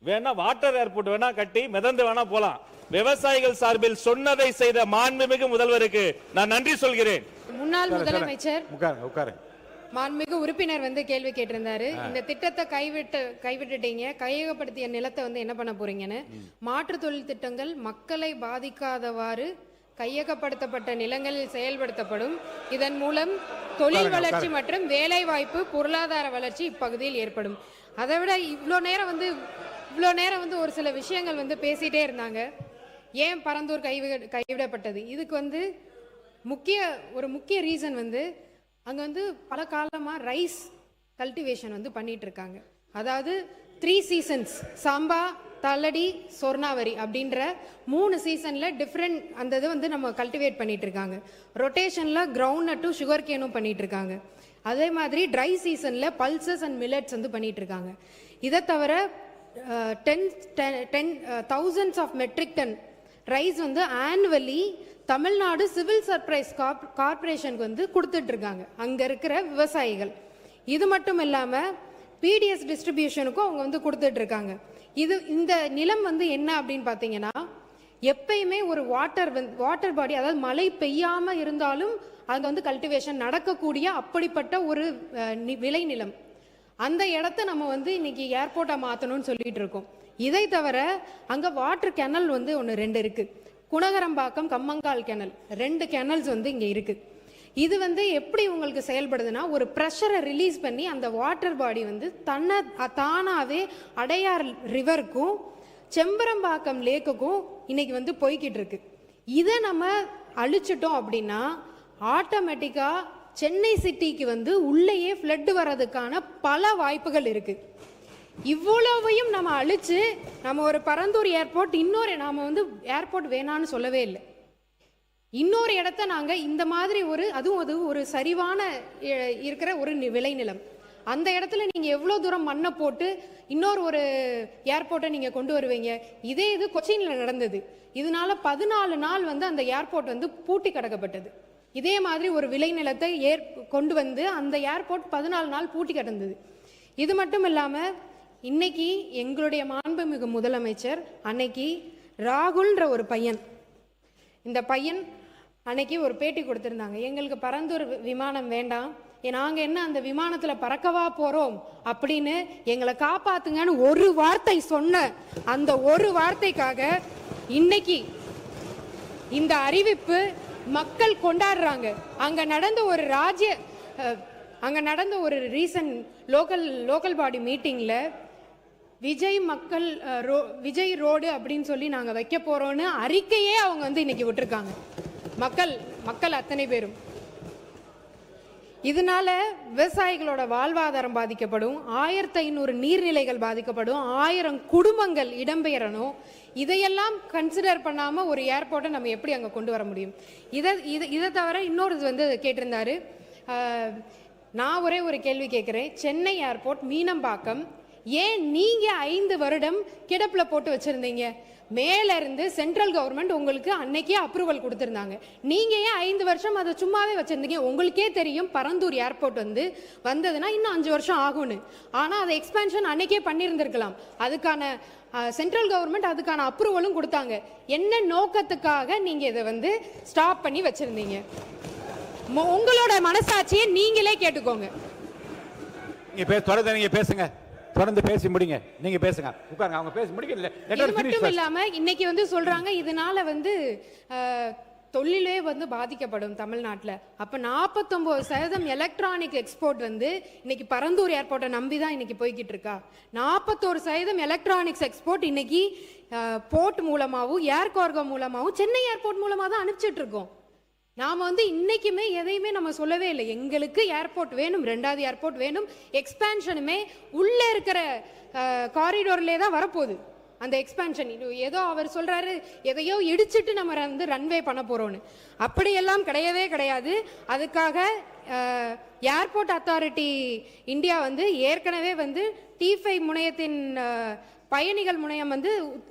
வேணா வாட்டர் ஏர்போர்ட் வேணா கட்டி மிதந்து வேணா போலாம். விவசாயிகள் சார்பில் சொன்னதை செய்த மாண்புமிகு முதல்வருக்கு நான் நன்றி சொல்கிறேன். முன்னாள் முதலமைச்சர் உட்காருங்க. மாண்புமிகு உறுப்பினர் வந்து கேள்வி கேட்டிருந்தாரு. இந்த திட்டத்தை கைவிட்டுட்டீங்க, கையகப்படுத்திய நிலத்தை வந்து என்ன பண்ண போறீங்கன்னு. மாற்று தொழில் திட்டங்கள் மக்களை பாதிக்காதவாறு கையகப்படுத்தப்பட்ட நிலங்களில் செயல்படுத்தப்படும். இதன் மூலம் தொழில் வளர்ச்சி மற்றும் வேலை வாய்ப்பு, பொருளாதார வளர்ச்சி இப்பகுதியில் ஏற்படும். அதை விட இவ்வளோ நேரம் வந்து ஒரு சில விஷயங்கள் வந்து பேசிட்டே இருந்தாங்க. ஏன் பரந்தூர் கைவிடப்பட்டது? இதுக்கு வந்து முக்கிய ரீசன் வந்து அங்கே வந்து பல காலமாக ரைஸ் கல்டிவேஷன் வந்து பண்ணிட்டு இருக்காங்க. அதாவது 3 சீசன்ஸ், சாம்பா, தலடி, சொர்ணாவரி அப்படின்ற 3 சீசனில் டிஃப்ரெண்ட் அந்த இது வந்து நம்ம கல்டிவேட் பண்ணிட்டு இருக்காங்க. ரொட்டேஷனில் கிரவுண்ட் நட்டும் சுகர் கேனும் பண்ணிட்டு இருக்காங்க. அதே மாதிரி ட்ரை சீசனில் பல்சஸ் அண்ட் மில்லட்ஸ் வந்து பண்ணிட்டு இருக்காங்க. இதை தவிர 10,000s of metric ton rice வந்து ஆனுவலி தமிழ்நாடு சிவில் சர்ப்ரைஸ் கார்பரேஷனுக்கு வந்து கொடுத்துட்டு இருக்காங்க அங்கே இருக்கிற விவசாயிகள். இது மட்டும் இல்லாமல் பிடிஎஸ் டிஸ்ட்ரிபியூஷனுக்கும் அவங்க வந்து கொடுத்துட்டு இருக்காங்க. இந்த நிலம் வந்து என்ன அப்படின்னு பார்த்தீங்கன்னா, எப்பயுமே ஒரு வாட்டர் பாடி, அதாவது மழை பெய்யாமல் இருந்தாலும் அங்கே வந்து கல்டிவேஷன் நடக்கக்கூடிய அப்படிப்பட்ட ஒரு விளைநிலம். அந்த இடத்த நம்ம வந்து இன்னைக்கு ஏர்போர்ட்டை மாற்றணும்னு சொல்லிட்டு இருக்கோம். இதை தவிர அங்கே வாட்டர் கெனல் வந்து 1-2 இருக்கு. குணகரம்பாக்கம், கம்மங்கால் கெனல், 2 கெனல்ஸ் வந்து இங்கே இருக்கு. இது வந்து எப்படி உங்களுக்கு செயல்படுதுன்னா, ஒரு ப்ரெஷரை ரிலீஸ் பண்ணி அந்த வாட்டர் பாடி வந்து தானாகவே அடையார் ரிவருக்கும் செம்பரம்பாக்கம் லேக்குக்கும் இன்னைக்கு வந்து போய்கிட்டு இருக்கு. இதை நம்ம அழிச்சிட்டோம் அப்படின்னா ஆட்டோமேட்டிக்காக சென்னை சிட்டிக்கு வந்து உள்ளேயே ஃப்ளட் வர்றதுக்கான பல வாய்ப்புகள் இருக்கு. இவ்வளவையும் நம்ம அழிச்சு நம்ம ஒரு பரந்தூர் ஏர்போர்ட், நாம வந்து ஏர்போர்ட் வேணான்னு சொல்லவே இல்லை. இன்னொரு இடத்த நாங்கள் இந்த மாதிரி அதுவும் அது ஒரு சரிவான இருக்கிற ஒரு விளைநிலம், அந்த இடத்துல நீங்கள் எவ்வளோ தூரம் மண்ணை போட்டு இன்னொரு ஒரு ஏர்போர்ட்டை நீங்கள் கொண்டு வருவீங்க? இதே இது கொச்சினில் நடந்தது. இதனால 14 நாள் வந்து அந்த ஏர்போர்ட் வந்து பூட்டி கிடக்கப்பட்டது. இதே மாதிரி ஒரு விளைநிலத்தை கொண்டு வந்து அந்த ஏர்போர்ட் 14 நாள் பூட்டி கிடந்தது. இது மட்டும் இல்லாமல் இன்னைக்கு எங்களுடைய மாண்புமிகு முதலமைச்சர் அன்னைக்கு ராகுல்ன்ற ஒரு பையன், இந்த பையன் அன்னைக்கு ஒரு பேட்டி கொடுத்துருந்தாங்க. எங்களுக்கு பரந்தூர் விமானம் வேண்டாம், நாங்கள் என்ன அந்த விமானத்தில் பறக்கவா போகிறோம் அப்படின்னு எங்களை காப்பாத்துங்கன்னு ஒரு வார்த்தை சொன்ன அந்த ஒரு வார்த்தைக்காக இன்னைக்கு இந்த அறிவிப்பு மக்கள் கொண்டாடுறாங்க. அங்கே நடந்த ஒரு ரீசன்ட் லோக்கல் பாடி மீட்டிங்கில் விஜய் ரோடு அப்படின்னு சொல்லி நாங்கள் வைக்க போகிறோன்னு அறிக்கையே அவங்க வந்து இன்னைக்கு விட்டுருக்காங்க. மக்கள் அத்தனை பேரும். இதனால விவசாயிகளோட வாழ்வாதாரம் பாதிக்கப்படும், 1500 நீர்நிலைகள் பாதிக்கப்படும், 1000 குடும்பங்கள் இடம்பெயரணும். இதையெல்லாம் கன்சிடர் பண்ணாமல் ஒரு ஏர்போர்ட்டை நம்ம எப்படி அங்கே கொண்டு வர முடியும்? இதை தவிர இன்னொரு வந்து கேட்டிருந்தாரு. நான் ஒரே ஒரு கேள்வி கேட்குறேன். சென்னை ஏர்போர்ட் மீனம்பாக்கம் ஏன் நீங்கள் 5 வருடம் கிடப்பில் போட்டு வச்சுருந்தீங்க? மேல இருந்து சென்ட்ரல் கவர்மெண்ட் உங்களுக்கு அன்னைக்கே அப்ரூவல் கொடுத்திருந்தாங்க. நீங்க ஏன் 5 வருஷம் அதை சும்மாவே வச்சிருந்தீங்க? உங்களுக்கே தெரியும் பரந்தூர் ஏர்போர்ட் வந்ததுன்னா இன்னும் 5 வருஷம் ஆகும்னு. ஆனா அதை எக்ஸ்பேன்ஷன் அன்னைக்கே பண்ணியிருந்திருக்கலாம். அதுக்கான சென்ட்ரல் கவர்மெண்ட் அதுக்கான அப்ரூவலும் கொடுத்தாங்க. என்ன நோக்கத்துக்காக நீங்க இதை ஸ்டாப் பண்ணி வச்சிருந்தீங்க? உங்களோட மனசாட்சியை நீங்களே கேட்டுக்கோங்க. நீங்க பேசுங்க, தொடர்ந்து பேசி முடிங்க. நீங்க பேசுங்க, உட்காருங்க, அவங்க பேசி முடிக்கல. இது மட்டும் இல்லாம இன்னைக்கு சொல்றாங்க இதனால தொழிலே பாதிக்கப்படும் தமிழ்நாட்டில். அப்ப 49% எலக்ட்ரானிக் எக்ஸ்போர்ட் இன்னைக்கு பரந்தூர் ஏர்போர்ட்டை நம்பி தான் இன்னைக்கு போய்கிட்டு இருக்கா. 41% எலக்ட்ரானிக்ஸ் எக்ஸ்போர்ட் இன்னைக்கு போர்ட் மூலமாகவும் ஏர் கார்கோ மூலமாகவும் சென்னை ஏர்போர்ட் மூலமா தான் அனுப்பிச்சிட்டு இருக்கோம். நாம இன்னைக்குமே எதையுமே நம்ம சொல்லவே இல்லை. எங்களுக்கு ஏர்போர்ட் வேணும், 2வது ஏர்போர்ட் வேணும். எக்ஸ்பேன்ஷனுமே உள்ள இருக்கிற காரிடோர்லே தான் வரப்போகுது. அந்த எக்ஸ்பேன்ஷன் ஏதோ அவர் சொல்றாரு எதையோ இடிச்சிட்டு நம்ம ரன்வே பண்ண போறோம்னு. அப்படியெல்லாம் கிடையவே கிடையாது. அதுக்காக ஏர்போர்ட் அத்தாரிட்டி இந்தியா ஏற்கனவே T5 முனையத்தின் பயணிகள் முனையம்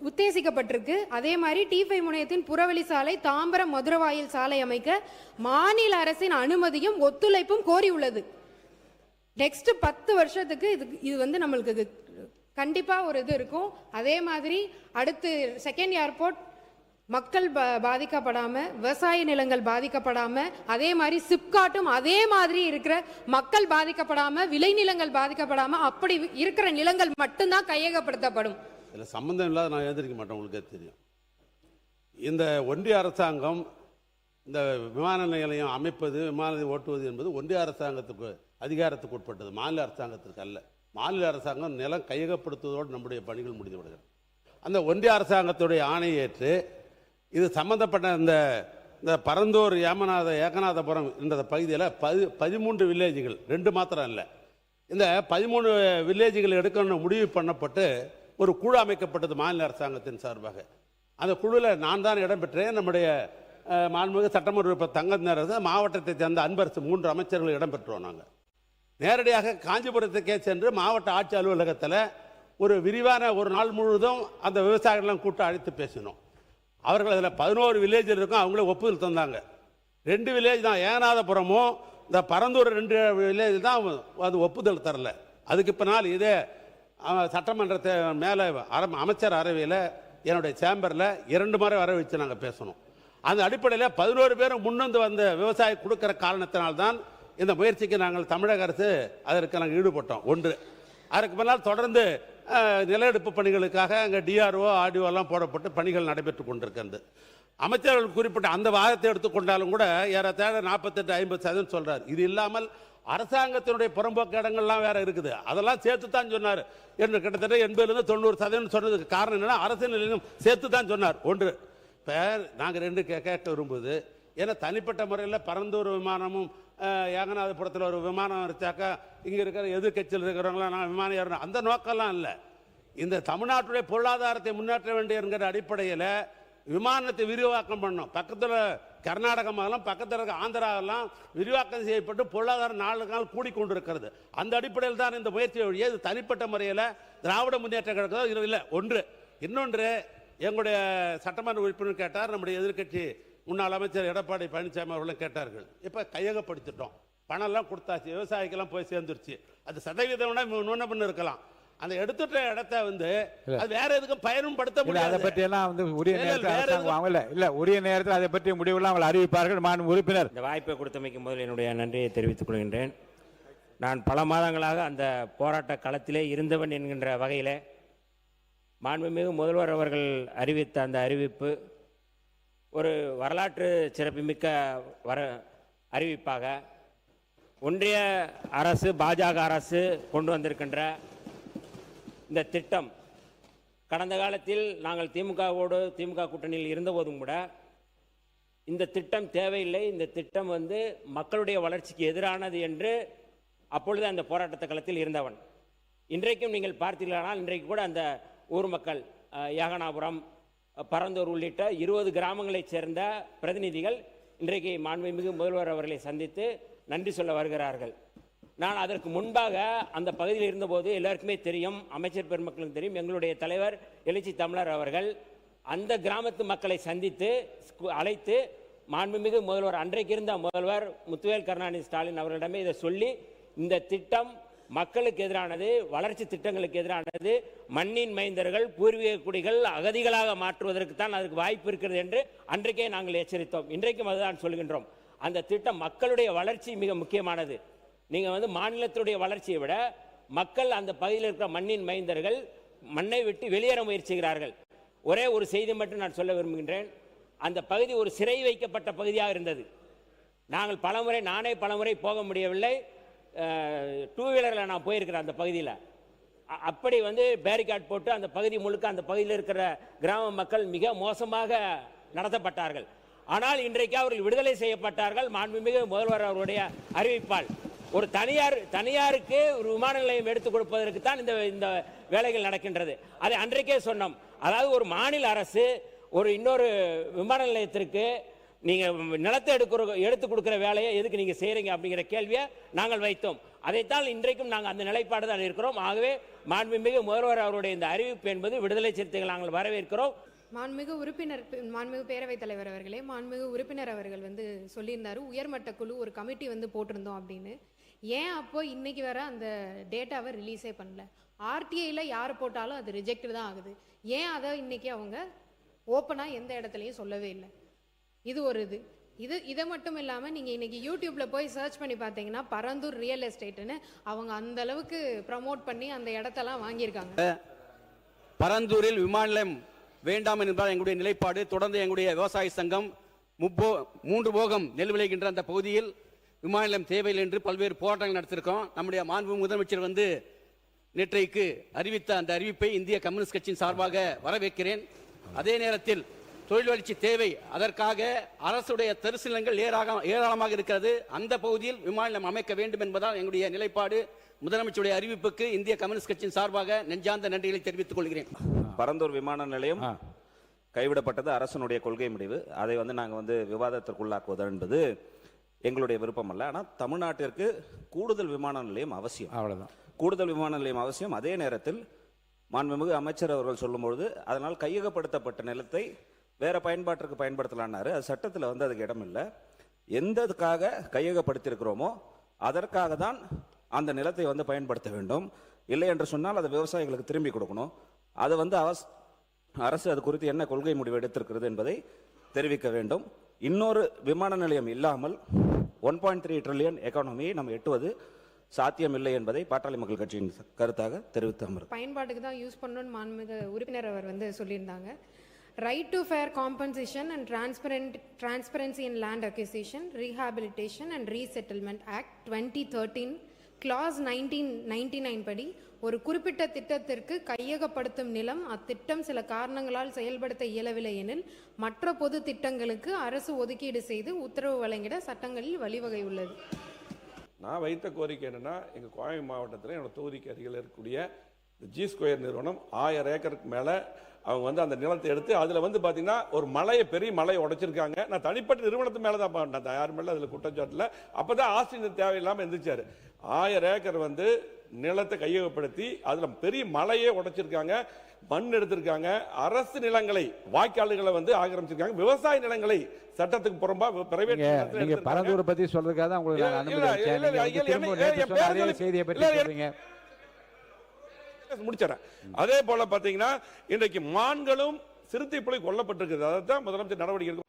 உத்தேசிக்கப்பட்டிருக்கு. அதே மாதிரி T5 முனையத்தின் புறவழி சாலை, தாம்பரம் மதுரவாயில் சாலை அமைக்க மாநில அரசின் அனுமதியும் ஒத்துழைப்பும் கோரி உள்ளது. நெக்ஸ்ட் 10 வருஷத்துக்கு இது நம்மளுக்கு கண்டிப்பா ஒரு இது இருக்கும். அதே மாதிரி அடுத்து செகண்ட் ஏர்போர்ட் மக்கள் பாதிக்கப்படாம, விவசாய நிலங்கள் பாதிக்கப்படாம, அதே மாதிரி சிப்காட்டும் அதே மாதிரி இருக்கிற மக்கள் பாதிக்கப்படாம, விளைநிலங்கள் பாதிக்கப்படாம, அப்படி இருக்கிற நிலங்கள் மட்டும்தான் கையகப்படுத்தப்படும். இதில் சம்பந்தம் இல்லாத நான் எழுந்திருக்க மாட்டேன். உங்களுக்கே தெரியும், இந்த ஒன்றிய அரசாங்கம் இந்த விமான நிலையம் அமைப்பது, விமானத்தை ஓட்டுவது என்பது ஒன்றிய அரசாங்கத்துக்கு அதிகாரத்துக்கு உட்பட்டது, மாநில அரசாங்கத்திற்கு அல்ல. மாநில அரசாங்கம் நிலம் கையகப்படுத்துவதோடு நம்முடைய பணிகள் முடிந்து விடுகிறது. அந்த ஒன்றிய அரசாங்கத்துடைய ஆணையை ஏற்று இது சம்பந்தப்பட்ட இந்த பரந்தூர் ஏகநாதபுரம் என்ற பகுதியில் 13 வில்லேஜுகள், 2 மாத்திரம் இல்லை, இந்த 13 வில்லேஜுகள் எடுக்கணும்னு முடிவு பண்ணப்பட்டு ஒரு குழு அமைக்கப்பட்டது மாநில அரசாங்கத்தின் சார்பாக. அந்த குழுவில் நான் தான் இடம்பெற்றேன். நம்முடைய மாண்புமிகு சட்டமன்ற உறுப்பினர் தங்கநேரரசு, மாவட்டத்தை சேர்ந்த அன்பரசு 3 அமைச்சர்கள் இடம்பெற்றோம். நாங்கள் நேரடியாக காஞ்சிபுரத்துக்கே சென்று மாவட்ட ஆட்சி அலுவலகத்தில் ஒரு விரிவான ஒரு நாள் முழுவதும் அந்த விவசாயிகளெல்லாம் கூட்ட அழைத்து பேசினோம். அவர்கள் அதில் 11 வில்லேஜில் இருக்கும், அவங்களே ஒப்புதல் தந்தாங்க. 2 வில்லேஜ் தான், ஏகநாதபுரமும் இந்த பரந்தூர் 2 வில்லேஜ் தான் அது ஒப்புதல் தரல. அதுக்கு பின்னால் இதே சட்டமன்றத்தை மேலே அமைச்சர் அறையில் என்னுடைய சேம்பரில் 2 முறை வர வச்சு நாங்கள் பேசணும். அந்த அடிப்படையில் 11 பேரும் முன்வந்து வந்த விவசாயி கொடுக்குற காரணத்தினால்தான் இந்த முயற்சிக்கு நாங்கள் தமிழக அரசு அதற்கு நாங்கள் ஈடுபட்டோம். ஒன்று. அதற்கு பின்னால் தொடர்ந்து நில எடுப்பு பணிகளுக்காக அங்கே டிஆர்ஓ ஆர்டிஓ எல்லாம் போடப்பட்டு பணிகள் நடைபெற்று கொண்டிருக்கிறது. அமைச்சர்கள் குறிப்பிட்ட அந்த வாதத்தை எடுத்துக்கொண்டாலும் கூட ஏறத்தாழ 48-50% சொல்றார். இது இல்லாமல் அரசாங்கத்தினுடைய புறம்போக்கு இடங்கள்லாம் வேற இருக்குது, அதெல்லாம் சேர்த்து தான் சொன்னார் என்று கிட்டத்தட்ட 80-90% சொன்னதுக்கு காரணம் என்னன்னா அரசு நிலையம் சேர்த்து தான் சொன்னார். ஒன்று. இப்போ நாங்கள் 2 கேட்க விரும்புவது, ஏன்னா தனிப்பட்ட முறையில் பரந்தூர் விமானமும் ஏகநாதபுரத்தில் ஒரு விமானம் வச்சாக்கா இங்கே இருக்கிற எதிர்கட்சியில் இருக்கிறவங்களாம் நான் விமானம் ஏறணும் அந்த நோக்கம்லாம் இல்லை. இந்த தமிழ்நாட்டுடைய பொருளாதாரத்தை முன்னேற்ற வேண்டிய என்கிற அடிப்படையில் விமானத்தை விரிவாக்கம் பண்ணோம். பக்கத்தில் கர்நாடகமாகலாம் பக்கத்தில் இருக்க ஆந்திராவெல்லாம் விரிவாக்கம் செய்யப்பட்டு பொருளாதாரம் நாளுக்கு நாள் கூடிக்கொண்டிருக்கிறது. அந்த அடிப்படையில் தான் இந்த முயற்சியை ஒழிய இது தனிப்பட்ட முறையில் திராவிட முன்னேற்ற கழகம் இல்லை. ஒன்று. இன்னொன்று, எங்களுடைய சட்டமன்ற உறுப்பினர் கேட்டார், நம்முடைய எதிர்க்கட்சி முன்னாள் அமைச்சர் எடப்பாடி பழனிசாமி அவர்களும் கேட்டார்கள். இப்போ கையகப்படுத்திட்டோம், பணம்லாம் கொடுத்தாச்சு, விவசாயிக்கெல்லாம் போய் சேர்ந்துருச்சு. அது சதவீதம் நுண்ண பண்ணு இருக்கலாம். அந்த எடுத்துட்ட இடத்த அது வேற எதுக்கும் பயனும் படுத்த முடியாது. அதை பற்றி எல்லாம் உரிய நேரத்தில் உரிய நேரத்தில் அதை பற்றி முடிவெல்லாம் அவர்கள் அறிவிப்பார்கள். மாண்பு உறுப்பினர், இந்த வாய்ப்பை கொடுத்தமைக்கு முதல் என்னுடைய நன்றியை தெரிவித்துக் கொள்கின்றேன். நான் பல மாதங்களாக அந்த போராட்ட களத்திலே இருந்தவன் என்கின்ற வகையில் மாண்புமிகு முதல்வர் அவர்கள் அறிவித்த அந்த அறிவிப்பு ஒரு வரலாற்று சிறப்புமிக்க அறிவிப்பாக ஒன்றிய அரசு பாஜக அரசு கொண்டு வந்திருக்கின்ற இந்த திட்டம் கடந்த காலத்தில் நாங்கள் திமுக கூட்டணியில் இருந்தபோதும் கூட இந்த திட்டம் தேவையில்லை, இந்த திட்டம் மக்களுடைய வளர்ச்சிக்கு எதிரானது என்று அப்பொழுது அந்த போராட்ட களத்தில் இருந்தவன். இன்றைக்கும் நீங்கள் பார்த்தீர்களானால் இன்றைக்கு கூட அந்த ஊர் மக்கள் ஏகனாபுரம் பரந்தூர் உள்ளிட்ட 20 கிராமங்களைச் சேர்ந்த பிரதிநிதிகள் இன்றைக்கு மாண்புமிகு முதல்வர் அவர்களை சந்தித்து நன்றி சொல்ல வருகிறார்கள். நான் அதற்கு முன்பாக அந்த பகுதியில் இருந்தபோது எல்லாருக்குமே தெரியும், அமைச்சர் பெருமக்களுக்கு தெரியும், எங்களுடைய தலைவர் எழுச்சி தமிழர் அவர்கள் அந்த கிராமத்து மக்களை சந்தித்து அழைத்து மாண்புமிகு முதல்வர் அன்றைக்கு இருந்த முதல்வர் முத்துவேல் கருணாநிதி ஸ்டாலின் அவர்களிடமே இதை சொல்லி இந்த திட்டம் மக்களுக்கு எதிரானது, வளர்ச்சி திட்டங்களுக்கு எதிரானது, மண்ணின் மைந்தர்கள் பூர்வீக குடிகள் அகதிகளாக மாற்றுவதற்கு தான் அதுக்கு வாய்ப்பு இருக்கிறது என்று அன்றைக்கே நாங்கள் எச்சரித்தோம். இன்றைக்கும் அதுதான் சொல்கின்றோம். அந்த திட்டம் மக்களுடைய வளர்ச்சி மிக முக்கியமானது. நீங்கள் மாநிலத்துடைய வளர்ச்சியை விட மக்கள் அந்த பகுதியில் இருக்கிற மண்ணின் மைந்தர்கள் மண்ணை விட்டு வெளியேற முயற்சிக்கிறார்கள். ஒரே ஒரு செய்தி மட்டும் நான் சொல்ல விரும்புகின்றேன். அந்த பகுதி ஒரு சிறை வைக்கப்பட்ட பகுதியாக இருந்தது. நானே பலமுறை போக முடியவில்லை. 2 வீலரில் நான் போயிருக்கிறேன் அந்த பகுதியில். அப்படி பேரிகார்ட் போட்டு அந்த பகுதி முழுக்க அந்த பகுதியில் இருக்கிற கிராம மக்கள் மிக மோசமாக நடத்தப்பட்டார்கள். ஆனால் இன்றைக்கு அவர்கள் விடுதலை செய்யப்பட்டார்கள் மாண்புமிகு முதல்வர் அவருடைய அறிவிப்பால். ஒரு தனியாருக்கு ஒரு விமான நிலையம் எடுத்துக் கொடுப்பதற்கு தான் இந்த வேலைகள் நடக்கின்றது. அதை அன்றைக்கே சொன்னோம். அதாவது ஒரு மாநில அரசு இன்னொரு விமான நிலையத்திற்கு நீங்க நிலத்தை எடுத்து கொடுக்கிற வேலையை எதுக்கு நீங்க செய்யறீங்க அப்படிங்கிற கேள்வியை நாங்கள் வைத்தோம். அதைத்தான் இன்றைக்கும் நாங்கள் அந்த நிலைப்பாடு தான் இருக்கிறோம். ஆகவே மாண்புமிகு முதல்வர் அவருடைய இந்த அறிவிப்பு என்பது விடுதலை சிறுத்தைகள் நாங்கள் வரவேற்கிறோம். மாண்புமிகு பேரவைத் தலைவர் அவர்களே, மாண்புமிகு உறுப்பினர் அவர்கள் சொல்லியிருந்தாரு உயர்மட்ட குழு ஒரு கமிட்டி போட்டிருந்தோம் அப்படின்னு. ஏன் அப்போ இன்னைக்கு வர அந்த டேட்டாவை ரிலீஸே பண்ணல? ஆர்டிஐல யார் போட்டாலும் அது ரிஜெக்ட் தான் ஆகுது. ஏன் அதை இன்னைக்கு அவங்க ஓப்பனா எந்த இடத்துலையும் சொல்லவே இல்லை? இது ஒரு இதை மட்டும் இல்லாம நீங்க இன்னைக்கு யூடியூப்ல போய் சர்ச் பண்ணி பார்த்தீங்கன்னா பரந்தூர் ரியல் எஸ்டேட்னு அவங்க அந்த அளவுக்கு ப்ரமோட் பண்ணி அந்த இடத்தெல்லாம் வாங்கியிருக்காங்க. பரந்தூரில் விமான நிலையம் வேண்டாம் என்பதால் எங்களுடைய நிலைப்பாடு. தொடர்ந்து எங்களுடைய விவசாய சங்கம் 3 போகம் நெல் விளைகின்ற அந்த பகுதியில் விமான நிலையம் தேவையில்லை என்று பல்வேறு போராட்டங்கள் நடத்திருக்கோம். நம்முடைய மாண்பு முதலமைச்சர் நேற்றைக்கு அறிவித்த அந்த அறிவிப்பை இந்திய கம்யூனிஸ்ட் கட்சியின் சார்பாக வரவேற்கிறேன். அதே நேரத்தில் தொழில் வளர்ச்சி தேவை. அதற்காக அரசுடைய தரிசு நிலங்கள் ஏராளமாக இருக்கிறது. அந்த பகுதியில் விமான நிலையம் அமைக்க வேண்டும் என்பதால் எங்களுடைய நிலைப்பாடு. முதலமைச்சருடைய அறிவிப்புக்கு இந்திய கம்யூனிஸ்ட் கட்சியின் சார்பாக நெஞ்சார்ந்த நன்றிகளை தெரிவித்துக் கொள்கிறேன். பரந்தூர் விமான நிலையம் கைவிடப்பட்டது அரசனுடைய கொள்கை முடிவு. அதை நாங்கள் விவாதத்திற்குள்ளாக்குவது என்பது எங்களுடைய விருப்பம் அல்ல. ஆனால் தமிழ்நாட்டிற்கு கூடுதல் விமான நிலையம் அவசியம். அவ்வளவுதான். கூடுதல் விமான நிலையம் அவசியம். அதே நேரத்தில் மாண்புமிகு அமைச்சர் அவர்கள் சொல்லும்பொழுது அதனால் கையகப்படுத்தப்பட்ட நிலத்தை வேற பயன்பாட்டிற்கு பயன்படுத்தலான்னாரு. அது சட்டத்தில் அதுக்கு இடம் இல்லை. எந்ததுக்காக கையகப்படுத்தியிருக்கிறோமோ அதற்காக தான் அந்த நிலத்தை பயன்படுத்த வேண்டும். இல்லை என்று சொன்னால் அதை விவசாயிகளுக்கு திரும்பி கொடுக்கணும். அது அரசு அது குறித்து என்ன கொள்கை முடிவு எடுத்திருக்கிறது என்பதை தெரிவிக்க வேண்டும். இன்னொரு விமான நிலையம் இல்லாமல் 1.3 ட்ரில்லியன் எக்கானமியை நம்ம எட்டுவது சாத்தியமில்லை என்பதை பாட்டாளி மக்கள் கட்சியின் கருத்தாக தெரிவித்தார். பயன்பாட்டுக்கு தான் யூஸ் பண்ணணும்னு மாண்புமிகு உறுப்பினர் அவர் சொல்லியிருந்தாங்க. Right to fair compensation and transparency in land acquisition, rehabilitation and resettlement act 2013 clause 1999 படி ஒரு குறிப்பிட்ட திட்டத்திற்கு கையகப்படுத்தும் நிலம் அத்திட்டம் சில காரணங்களால் செயல்படுத்த இயலவில்லை எனில் மற்ற பொது திட்டங்களுக்கு அரசு ஒதுக்கீடு செய்து உத்தரவு வழங்கிட சட்டங்களில் வழிவகை உள்ளது. நான் வைத்த கோரிக்கை என்னன்னா, எங்கள் கோவை மாவட்டத்தில் என்னோட தொகுதிக்கு அருகில் இருக்கக்கூடிய ஜி ஸ்கொயர் நிறுவனம் 1000 ஏக்கருக்கு மேலே அவங்க அந்த நிலத்தை எடுத்து அதில் பார்த்தீங்கன்னா ஒரு பெரிய மலையை உடைச்சிருக்காங்க. நான் தனிப்பட்ட நிறுவனத்து மேலே தான் பண்ணேன், யார் மேலே அதில் குற்றச்சாட்டில். அப்போ தான் ஆஸ்திரேலிய தேவையில்லாமல் எந்திரிச்சார். 1000 ஏக்கர் நிலத்தை கையகப்படுத்தி அதில் பெரிய மலையே உடைச்சிருக்காங்க, மண் எடுத்திருக்காங்க. அரசு நிலங்களை வாய்க்கால்களை ஆக்கிரமிச்சிருக்காங்க. விவசாய நிலங்களை சட்டத்துக்கு புறம்பா பிரைவேட். நீங்க பரந்தூரை பத்தி சொல்றதுக்காக தான் உங்களுக்கு நான் அனுமதி அளிச்சேன். செய்தியை பற்றி சொல்றீங்க. முடிச்சிடறேன். அதே போல பாத்தீங்கன்னா இன்றைக்கு மான்களும் சிறுத்தை புலி கொல்லப்பட்டிருக்கிறது. அதைத்தான் முதலமைச்சர் நடவடிக்கை